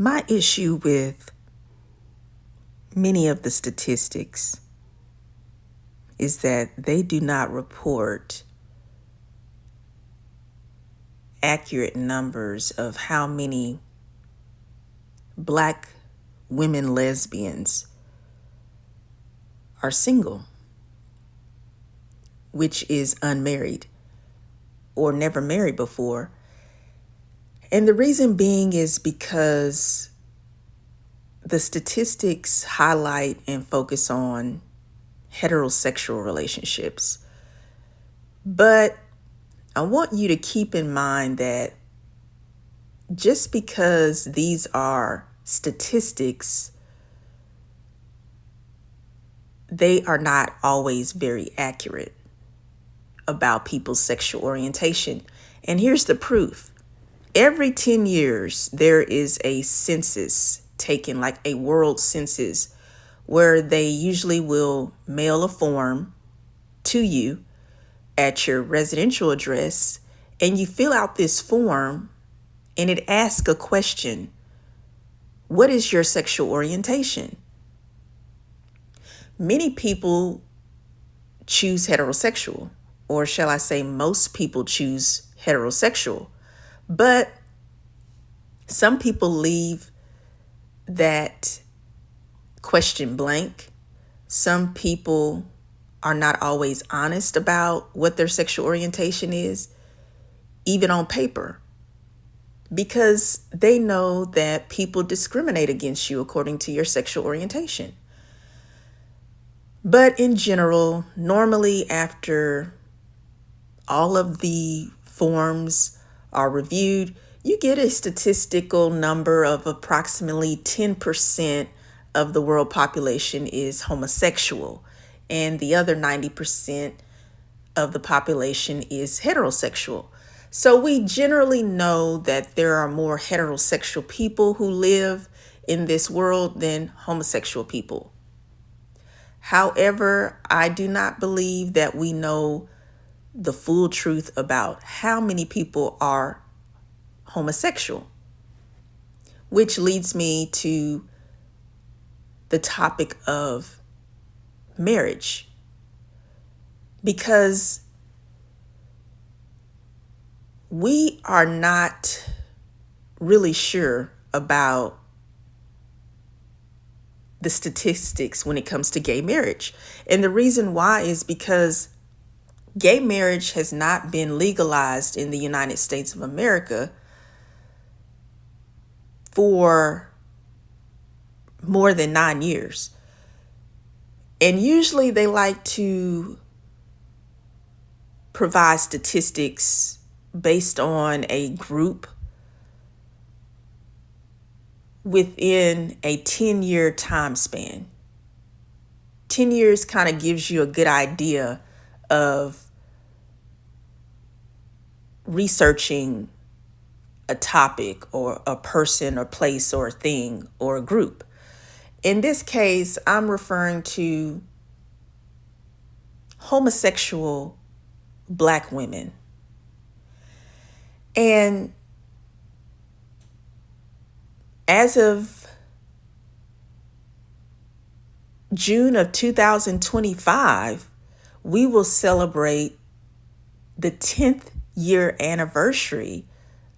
My issue with many of the statistics is that they do not report accurate numbers of how many Black women lesbians are single, which is unmarried or never married before. And the reason being is because the statistics highlight and focus on heterosexual relationships. But I want you to keep in mind that just because these are statistics, they are not always very accurate about people's sexual orientation. And here's the proof. Every 10 years, there is a census taken, like a world census, where they usually will mail a form to you at your residential address, and you fill out this form, and it asks a question. What is your sexual orientation? Many people choose heterosexual, or shall I say most people choose heterosexual, but some people leave that question blank. Some people are not always honest about what their sexual orientation is, even on paper, because they know that people discriminate against you according to your sexual orientation. But in general, normally after all of the forms are reviewed, you get a statistical number of approximately 10% of the world population is homosexual, and the other 90% of the population is heterosexual. So we generally know that there are more heterosexual people who live in this world than homosexual people. However, I do not believe that we know the full truth about how many people are homosexual, which leads me to the topic of marriage, because we are not really sure about the statistics when it comes to gay marriage. And the reason why is because gay marriage has not been legalized in the United States of America for more than 9 years. And usually they like to provide statistics based on a group within a 10-year time span. 10 years kind of gives you a good idea of researching a topic or a person or place or a thing or a group. In this case, I'm referring to homosexual Black women. And as of June of 2025, we will celebrate the 10th year anniversary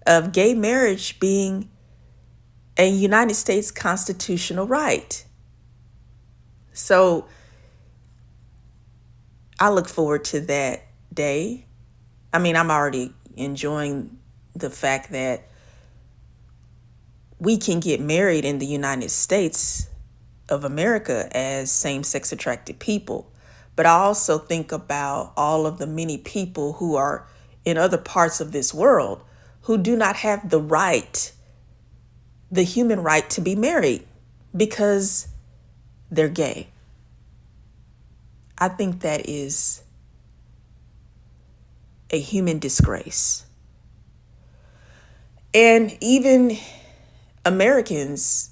of gay marriage being a United States constitutional right. So I look forward to that day. I mean, I'm already enjoying the fact that we can get married in the United States of America as same-sex attracted people. But I also think about all of the many people who are in other parts of this world who do not have the right, the human right to be married because they're gay. I think that is a human disgrace. And even Americans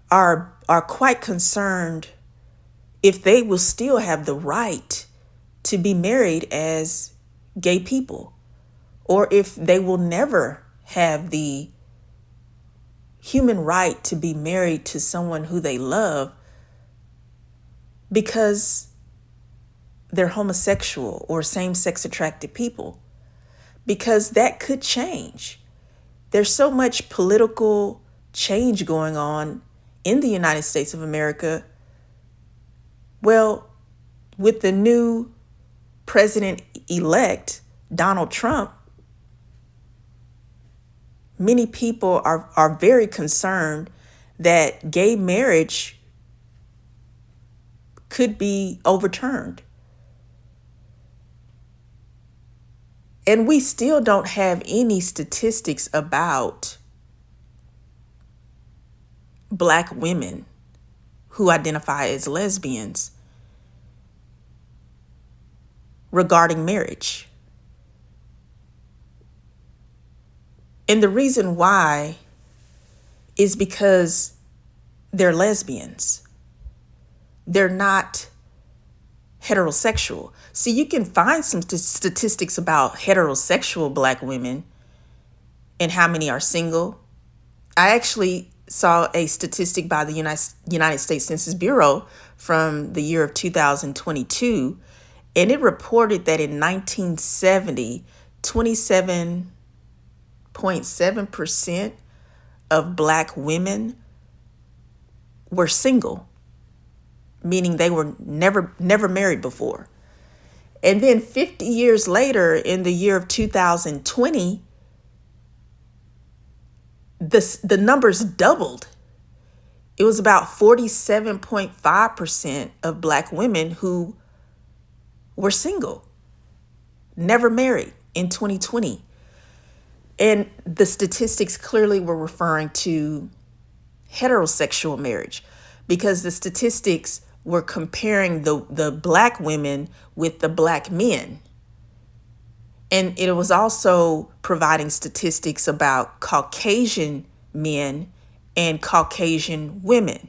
are quite concerned if they will still have the right to be married as gay people, or if they will never have the human right to be married to someone who they love because they're homosexual or same-sex attracted people, because that could change. There's so much political change going on in the United States of America. Well, with the new president-elect, Donald Trump, many people are very concerned that gay marriage could be overturned. And we still don't have any statistics about Black women who identify as lesbians regarding marriage. And the reason why is because they're lesbians. They're not heterosexual. See, you can find some statistics about heterosexual Black women and how many are single. I actually saw a statistic by the United States Census Bureau from the year of 2022, and it reported that in 1970, 27.7% of Black women were single, meaning they were never married before. And then 50 years later, in the year of 2020, the numbers doubled. It was about 47.5% of Black women who were single, never married in 2020. And the statistics clearly were referring to heterosexual marriage, because the statistics were comparing the Black women with the Black men. And it was also providing statistics about Caucasian men and Caucasian women.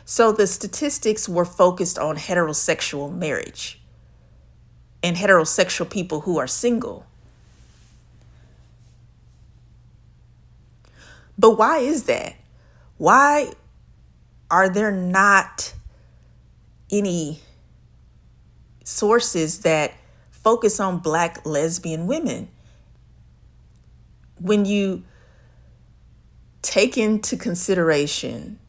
So the statistics were focused on heterosexual marriage and heterosexual people who are single. But why is that? Why are there not any sources that focus on Black lesbian women? When you take into consideration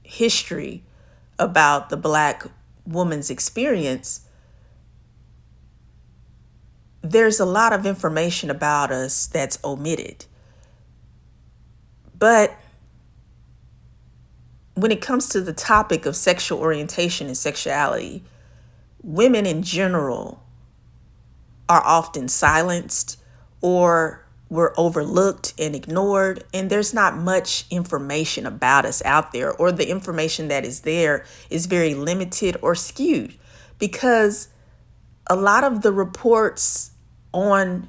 history about the Black woman's experience, there's a lot of information about us that's omitted. But when it comes to the topic of sexual orientation and sexuality, women in general are often silenced or were overlooked and ignored, and there's not much information about us out there, or the information that is there is very limited or skewed, because a lot of the reports on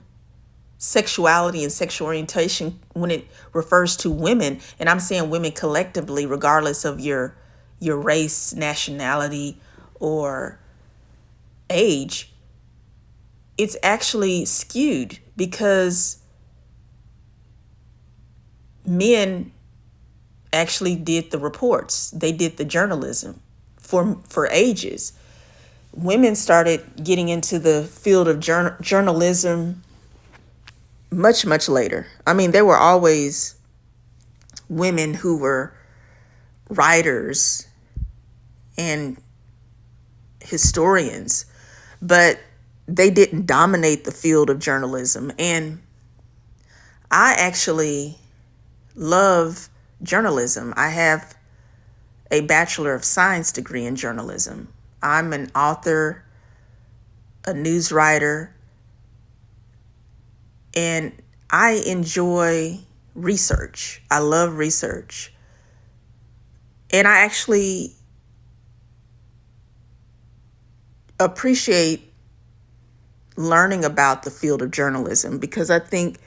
sexuality and sexual orientation, when it refers to women, and I'm saying women collectively, regardless of your race, nationality, or age, it's actually skewed because men actually did the reports. They did the journalism for ages. Women started getting into the field of journalism much, much later. I mean, there were always women who were writers and historians, but they didn't dominate the field of journalism. And I actually love journalism. I have a Bachelor of Science degree in journalism. I'm an author, a news writer, and I enjoy research. I love research. And I actually appreciate learning about the field of journalism, because I think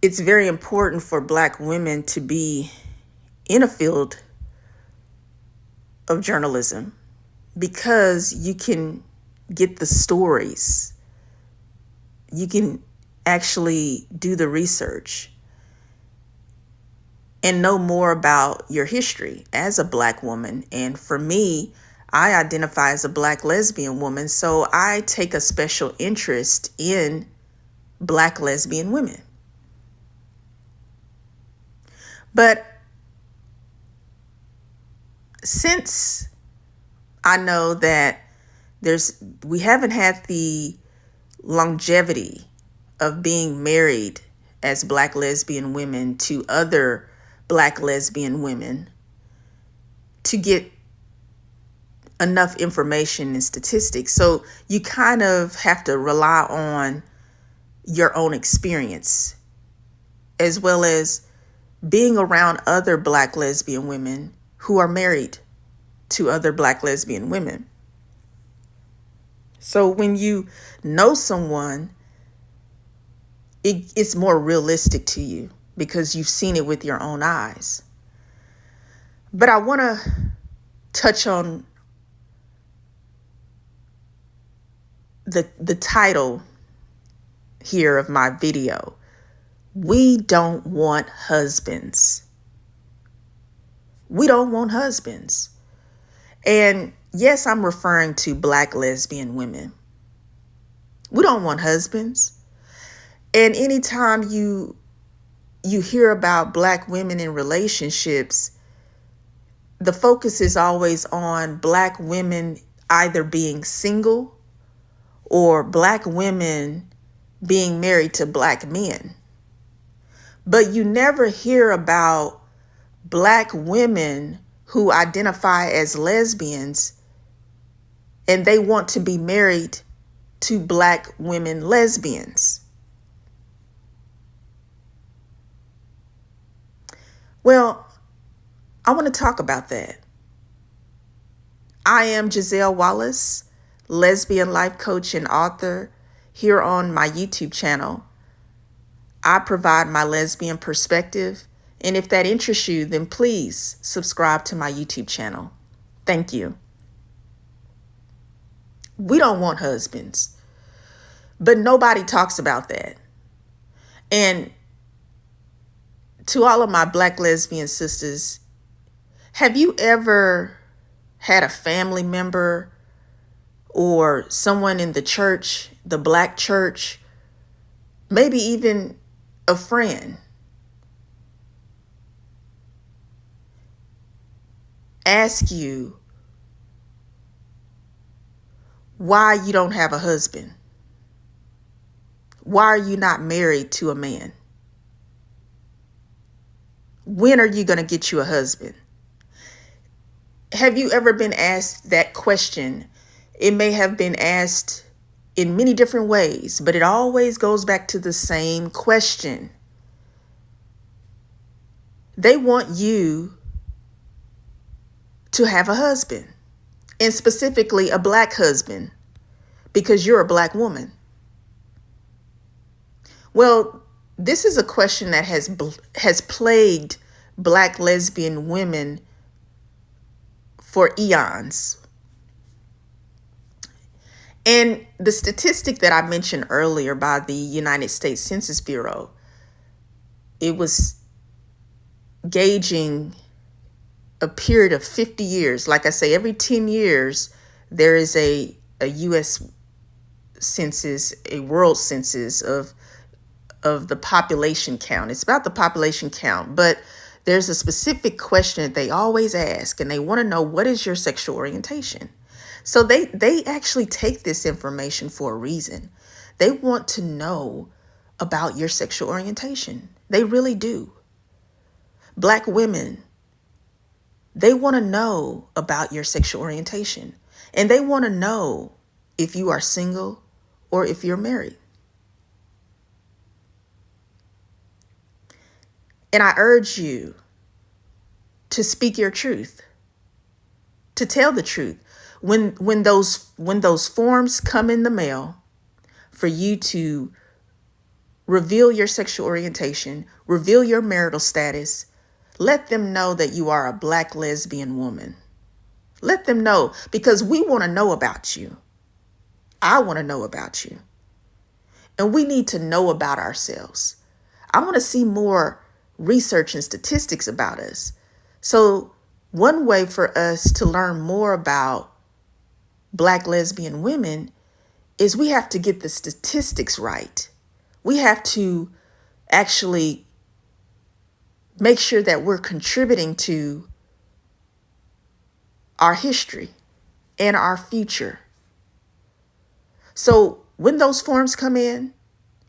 it's very important for Black women to be in a field of journalism, because you can get the stories. You can actually do the research and know more about your history as a Black woman. And for me, I identify as a Black lesbian woman, so I take a special interest in Black lesbian women. But since I know that we haven't had the longevity of being married as Black lesbian women to other Black lesbian women to get enough information and statistics. So you kind of have to rely on your own experience, as well as being around other Black lesbian women who are married to other Black lesbian women. So when you know someone, it's more realistic to you because you've seen it with your own eyes. But I want to touch on the title here of my video. We don't want husbands. We don't want husbands. And yes, I'm referring to Black lesbian women. We don't want husbands. And anytime you hear about Black women in relationships, the focus is always on Black women either being single or Black women being married to Black men. But you never hear about Black women who identify as lesbians and they want to be married to Black women lesbians. Well, I want to talk about that. I am Giselle Wallace, lesbian life coach and author here on my YouTube channel. I provide my lesbian perspective, and if that interests you, then please subscribe to my YouTube channel. Thank you. We don't want husbands, but nobody talks about that. And to all of my Black lesbian sisters, have you ever had a family member or someone in the church, the Black church, maybe even a friend, ask you why you don't have a husband? Why are you not married to a man? When are you going to get you a husband? Have you ever been asked that question? It may have been asked in many different ways, but it always goes back to the same question. They want you to have a husband, and specifically a Black husband, because you're a Black woman. Well, this is a question that has plagued Black lesbian women for eons. And the statistic that I mentioned earlier by the United States Census Bureau, it was gauging a period of 50 years. Like I say, every 10 years, there is a U.S. census, a world census of the population count. It's about the population count, but there's a specific question that they always ask, and they want to know, what is your sexual orientation? So they actually take this information for a reason. They want to know about your sexual orientation. They really do. Black women, they want to know about your sexual orientation, and they want to know if you are single or if you're married. And I urge you to speak your truth, to tell the truth. When those forms come in the mail for you to reveal your sexual orientation, reveal your marital status, let them know that you are a Black lesbian woman. Let them know, because we want to know about you. I want to know about you. And we need to know about ourselves. I want to see more research and statistics about us. So one way for us to learn more about Black lesbian women is we have to get the statistics right. We have to actually make sure that we're contributing to our history and our future. So when those forms come in,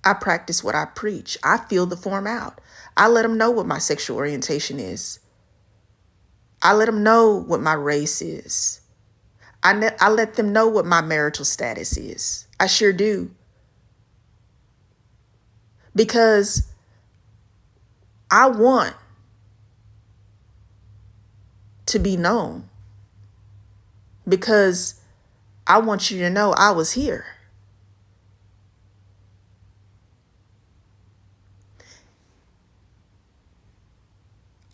I practice what I preach. I fill the form out. I let them know what my sexual orientation is. I let them know what my race is. I let them know what my marital status is. I sure do. Because I want to be known. Because I want you to know I was here.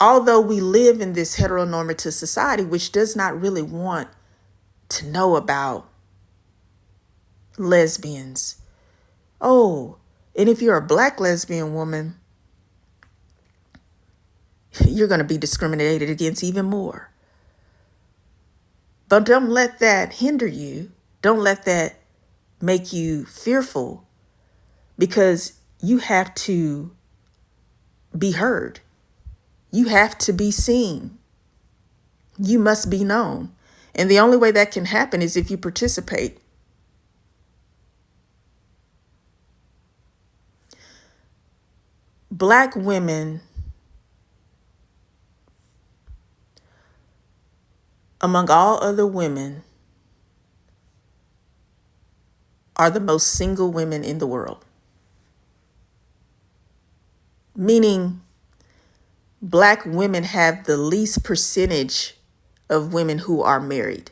Although we live in this heteronormative society, which does not really want to know about lesbians. Oh, and if you're a Black lesbian woman, you're going to be discriminated against even more. But don't let that hinder you. Don't let that make you fearful, because you have to be heard. You have to be seen. You must be known. And the only way that can happen is if you participate. Black women, among all other women, are the most single women in the world. Meaning, Black women have the least percentage of women who are married.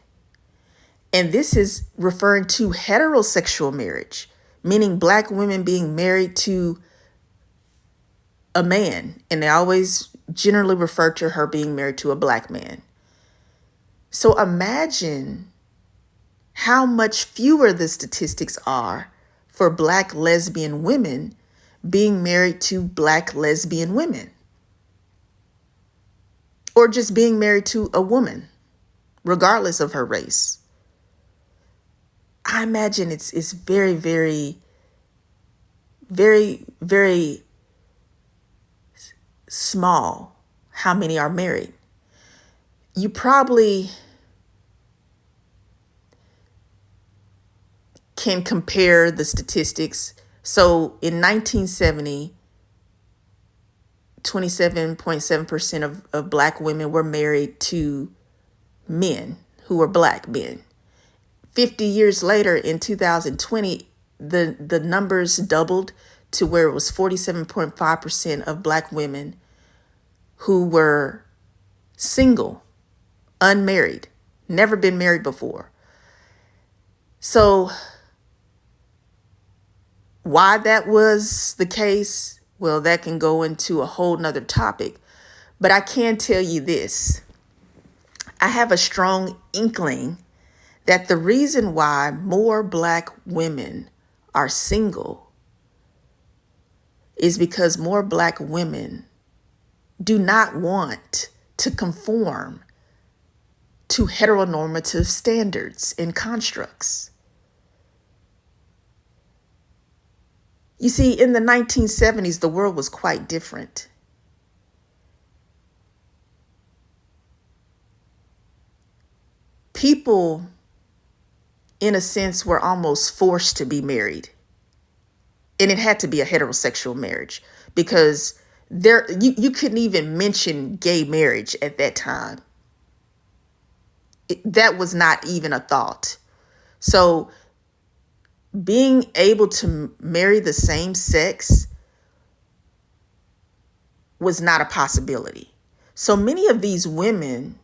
And this is referring to heterosexual marriage, meaning Black women being married to a man. And they always generally refer to her being married to a Black man. So imagine how much fewer the statistics are for Black lesbian women being married to Black lesbian women. Or just being married to a woman, regardless of her race. I imagine it's very, very, very, very small how many are married. You probably can compare the statistics. So in 1970, 27.7% of Black women were married to men who were Black men. 50 years later, in 2020, the numbers doubled to where it was 47.5% of Black women who were single, unmarried, never been married before. So why that was the case, well, that can go into a whole nother topic. But I can tell you this. I have a strong inkling that the reason why more Black women are single is because more Black women do not want to conform to heteronormative standards and constructs. You see, in the 1970s, the world was quite different. People, in a sense, were almost forced to be married. And it had to be a heterosexual marriage because you couldn't even mention gay marriage at that time. That was not even a thought. So being able to marry the same sex was not a possibility. So many of these women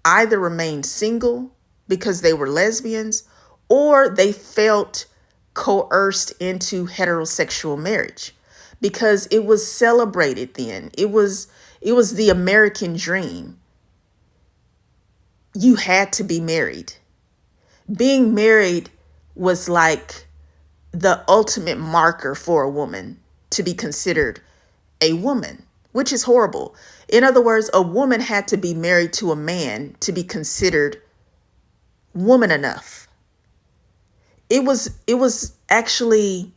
either remained single because they were lesbians, or they felt coerced into heterosexual marriage because it was celebrated then. It was the American dream. You had to be married. Being married was like the ultimate marker for a woman to be considered a woman, which is horrible. In other words, a woman had to be married to a man to be considered woman enough. It was actually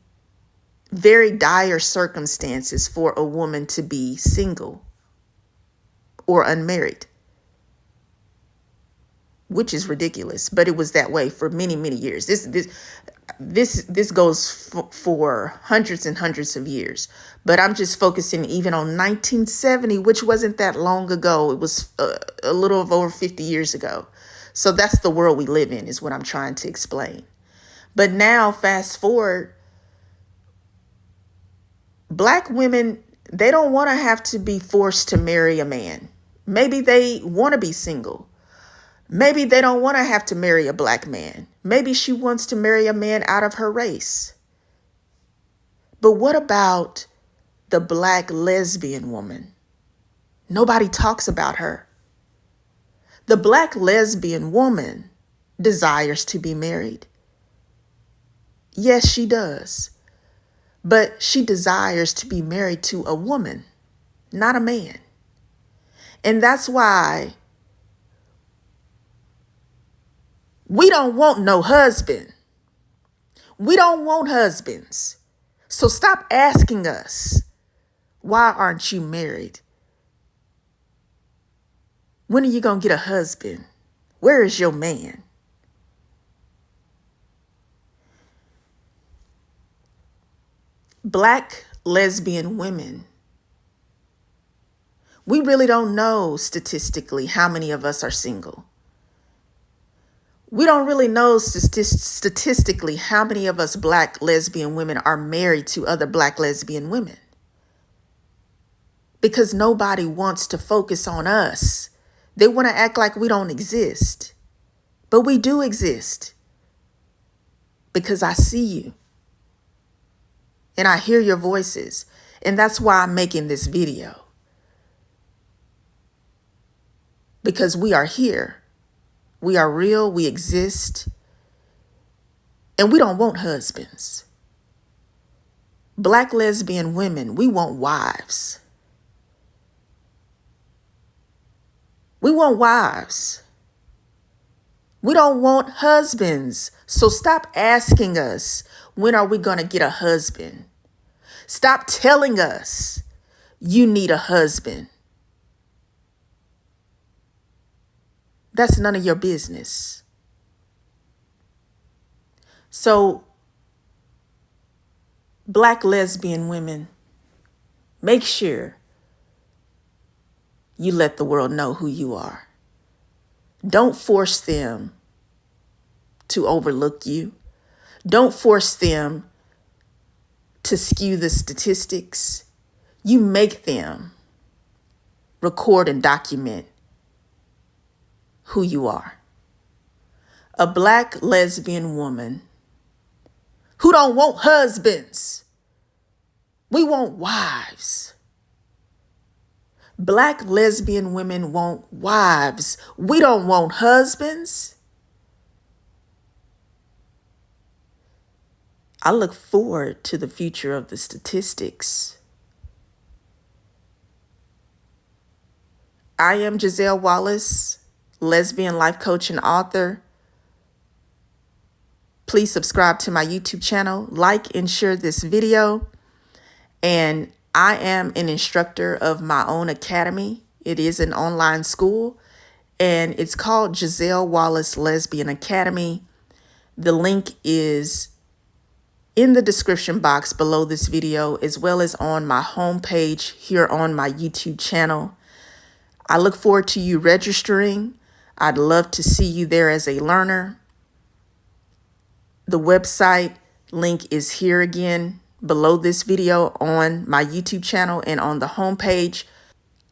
very dire circumstances for a woman to be single or unmarried, which is ridiculous, but it was that way for many, many years. This goes for hundreds and hundreds of years, but I'm just focusing even on 1970, which wasn't that long ago. It was a little over 50 years ago. So that's the world we live in, is what I'm trying to explain. But now, fast forward, Black women, they don't want to have to be forced to marry a man. Maybe they want to be single. Maybe they don't want to have to marry a Black man. Maybe she wants to marry a man out of her race. But what about the Black lesbian woman? Nobody talks about her. The Black lesbian woman desires to be married. Yes, she does. But she desires to be married to a woman, not a man. And that's why we don't want no husband. We don't want husbands. So stop asking us, why aren't you married? When are you going to get a husband? Where is your man? Black lesbian women, we really don't know statistically how many of us are single. We don't really know statistically how many of us Black lesbian women are married to other Black lesbian women, because nobody wants to focus on us. They want to act like we don't exist, but we do exist, because I see you and I hear your voices, and that's why I'm making this video, because we are here. We are real, we exist, and we don't want husbands. Black lesbian women, we want wives. We want wives. We don't want husbands. So stop asking us, when are we going to get a husband? Stop telling us you need a husband. That's none of your business. So, Black lesbian women, make sure you let the world know who you are. Don't force them to overlook you. Don't force them to skew the statistics. You make them record and document who you are. A Black lesbian woman who don't want husbands. We want wives. Black lesbian women want wives. We don't want husbands. I look forward to the future of the statistics. I am Giselle Wallace, lesbian life coach and author. Please subscribe to my YouTube channel, like and share this video. And I am an instructor of my own academy. It is an online school, and it's called Giselle Wallace Lesbian Academy. The link is in the description box below this video, as well as on my homepage here on my YouTube channel. I look forward to you registering. I'd love to see you there as a learner. The website link is here again below this video on my YouTube channel and on the homepage.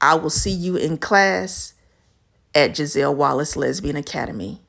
I will see you in class at Giselle Wallace Lesbian Academy.